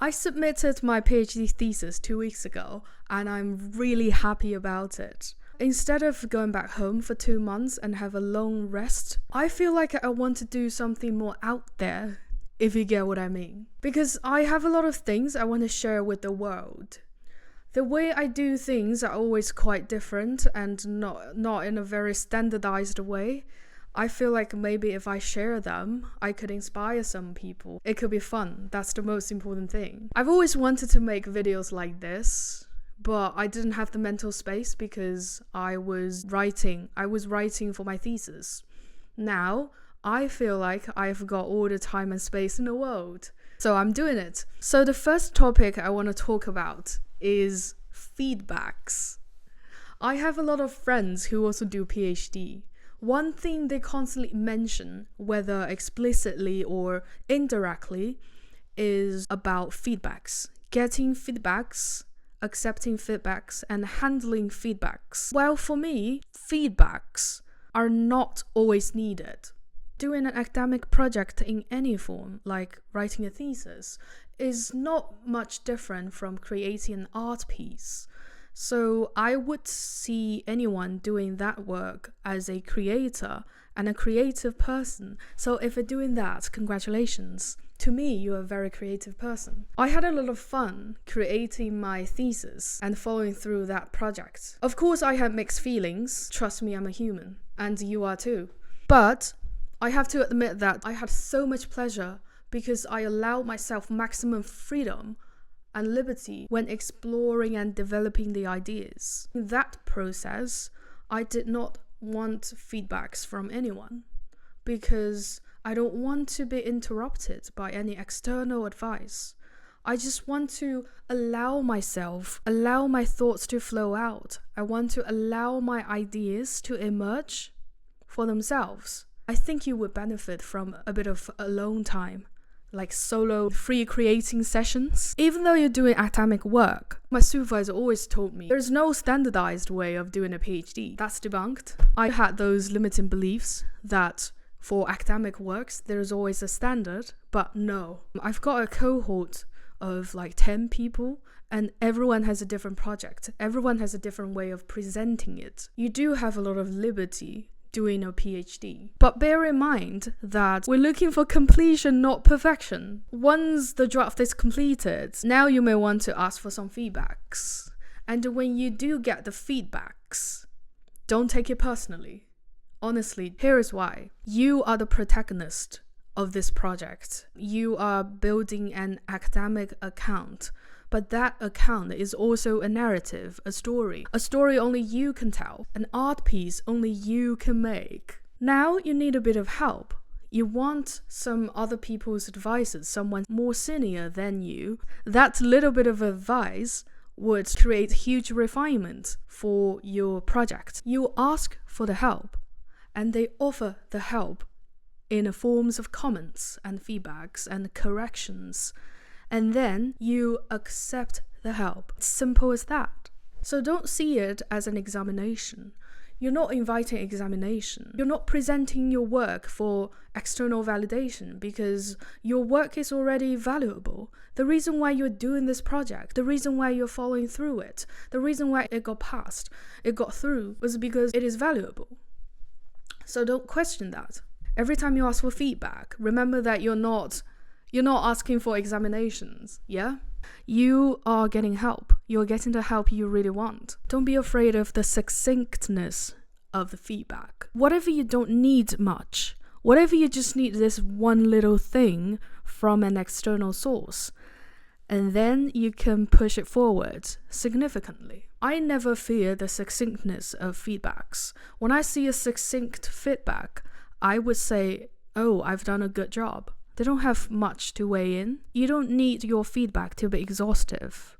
I submitted my PhD thesis 2 weeks ago, and I'm really happy about it. Instead of going back home for 2 months and have a long rest, I feel like I want to do something more out there, if you get what I mean. Because I have a lot of things I want to share with the world. The way I do things are always quite different and not in a very standardized way. I feel like maybe if I share them, I could inspire some people. It could be fun. That's the most important thing. I've always wanted to make videos like this, but I didn't have the mental space because I was writing for my thesis. Now, I feel like I've got all the time and space in the world. So I'm doing it. So the first topic I want to talk about is feedbacks. I have a lot of friends who also do PhD. One thing they constantly mention, whether explicitly or indirectly, is about feedbacks. Getting feedbacks, accepting feedbacks, and handling feedbacks. Well, for me, feedbacks are not always needed. Doing an academic project in any form, like writing a thesis, is not much different from creating an art piece. So I would see anyone doing that work as a creator and a creative person. So if you're doing that, congratulations. To me, you're a very creative person. I had a lot of fun creating my thesis and following through that project. Of course, I had mixed feelings. Trust me, I'm a human. And you are too. But I have to admit that I had so much pleasure because I allowed myself maximum freedom and liberty when exploring and developing the ideas. In that process, I did not want feedbacks from anyone because I don't want to be interrupted by any external advice. I just want to allow my thoughts to flow out. I want to allow my ideas to emerge for themselves. I think you would benefit from a bit of alone time, like solo free creating sessions. Even though you're doing academic work, my supervisor always told me there's no standardized way of doing a PhD. That's debunked. I had those limiting beliefs that for academic works there's always a standard, but no. I've got a cohort of like 10 people and everyone has a different project. Everyone has a different way of presenting it. You do have a lot of liberty doing a PhD. But bear in mind that we're looking for completion, not perfection. Once the draft is completed, now you may want to ask for some feedbacks. And when you do get the feedbacks, don't take it personally. Honestly, here is why. You are the protagonist of this project. You are building an academic account. But that account is also a narrative, a story only you can tell, an art piece only you can make. Now you need a bit of help. You want some other people's advices, someone more senior than you. That little bit of advice would create huge refinement for your project. You ask for the help, and they offer the help in the forms of comments and feedbacks and corrections. And then you accept the help. It's simple as that. So don't see it as an examination. You're not inviting examination. You're not presenting your work for external validation because your work is already valuable. The reason why you're doing this project, the reason why you're following through it, the reason why it got through was because it is valuable. So don't question that. Every time you ask for feedback, remember that you're not asking for examinations, yeah? You are getting help. You're getting the help you really want. Don't be afraid of the succinctness of the feedback. Whatever you don't need much, whatever you just need this one little thing from an external source, and then you can push it forward significantly. I never fear the succinctness of feedbacks. When I see a succinct feedback, I would say, oh, I've done a good job. They don't have much to weigh in. You don't need your feedback to be exhaustive.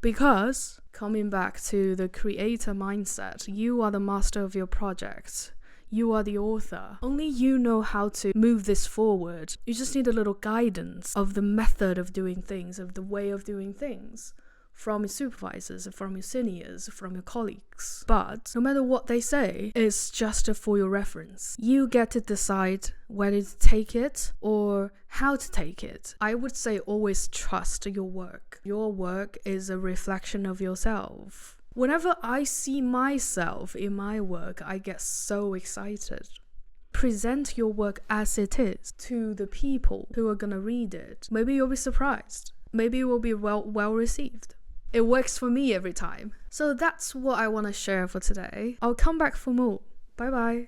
Because, coming back to the creator mindset, you are the master of your project. You are the author. Only you know how to move this forward. You just need a little guidance of the method of doing things, of the way of doing things. from your supervisors, from your seniors, from your colleagues. But no matter what they say, it's just for your reference. You get to decide whether to take it or how to take it. I would say always trust your work. Your work is a reflection of yourself. Whenever I see myself in my work, I get so excited. Present your work as it is to the people who are gonna read it. Maybe you'll be surprised. Maybe it will be well received. It works for me every time. So that's what I want to share for today. I'll come back for more. Bye bye.